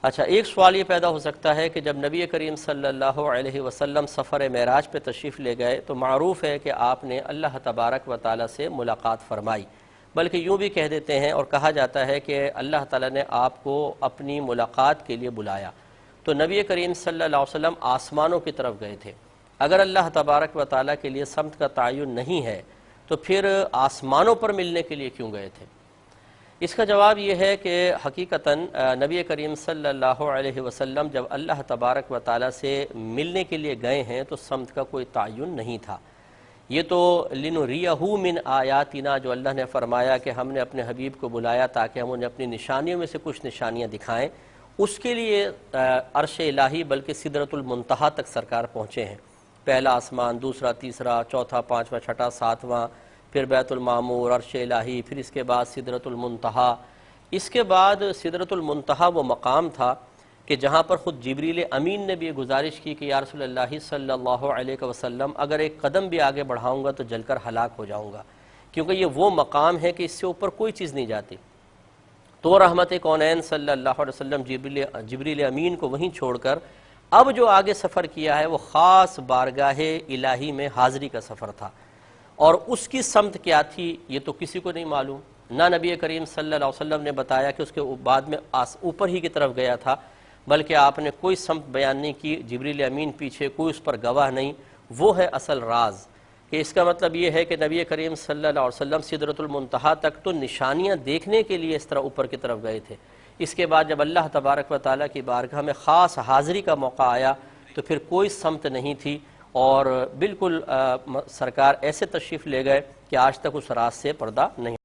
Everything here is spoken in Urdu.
اچھا، ایک سوال یہ پیدا ہو سکتا ہے کہ جب نبی کریم صلی اللہ علیہ وسلم سفر معراج پہ تشریف لے گئے تو معروف ہے کہ آپ نے اللہ تبارک و تعالیٰ سے ملاقات فرمائی، بلکہ یوں بھی کہہ دیتے ہیں اور کہا جاتا ہے کہ اللہ تعالیٰ نے آپ کو اپنی ملاقات کے لیے بلایا۔ تو نبی کریم صلی اللہ علیہ وسلم آسمانوں کی طرف گئے تھے۔ اگر اللہ تبارک و تعالیٰ کے لیے سمت کا تعین نہیں ہے تو پھر آسمانوں پر ملنے کے لیے کیوں گئے تھے؟ اس کا جواب یہ ہے کہ حقیقتاً نبی کریم صلی اللہ علیہ وسلم جب اللہ تبارک و تعالیٰ سے ملنے کے لیے گئے ہیں تو سمت کا کوئی تعین نہیں تھا۔ یہ تو لِنُرِيَهُ مِنْ آیاتنا، جو اللہ نے فرمایا کہ ہم نے اپنے حبیب کو بلایا تاکہ ہم انہیں اپنی نشانیوں میں سے کچھ نشانیاں دکھائیں، اس کے لیے عرش الہی بلکہ سدرۃ المنتہا تک سرکار پہنچے ہیں۔ پہلا آسمان، دوسرا، تیسرا، چوتھا، پانچواں، چھٹا، ساتواں، پھر بیت المعمور، عرش الہی، پھر اس کے بعد سدرۃ المنتہا۔ اس کے بعد سدرۃ المنتہا وہ مقام تھا کہ جہاں پر خود جبریل امین نے بھی یہ گزارش کی کہ یا رسول اللہ صلی اللہ علیہ وسلم اگر ایک قدم بھی آگے بڑھاؤں گا تو جل کر ہلاک ہو جاؤں گا، کیونکہ یہ وہ مقام ہے کہ اس سے اوپر کوئی چیز نہیں جاتی۔ تو رحمت کونین صلی اللہ علیہ وسلم جبریل امین کو وہیں چھوڑ کر اب جو آگے سفر کیا ہے وہ خاص بارگاہ الہی میں حاضری کا سفر تھا، اور اس کی سمت کیا تھی یہ تو کسی کو نہیں معلوم۔ نہ نبی کریم صلی اللہ علیہ وسلم نے بتایا کہ اس کے بعد میں اوپر ہی کی طرف گیا تھا، بلکہ آپ نے کوئی سمت بیان نہیں کی، جبریل امین پیچھے، کوئی اس پر گواہ نہیں۔ وہ ہے اصل راز، کہ اس کا مطلب یہ ہے کہ نبی کریم صلی اللہ علیہ وسلم سدرۃ المنتہا تک تو نشانیاں دیکھنے کے لیے اس طرح اوپر کی طرف گئے تھے۔ اس کے بعد جب اللہ تبارک و تعالیٰ کی بارگاہ میں خاص حاضری کا موقع آیا تو پھر کوئی سمت نہیں تھی، اور بالکل سرکار ایسے تشریف لے گئے کہ آج تک اس راز سے پردہ نہیں۔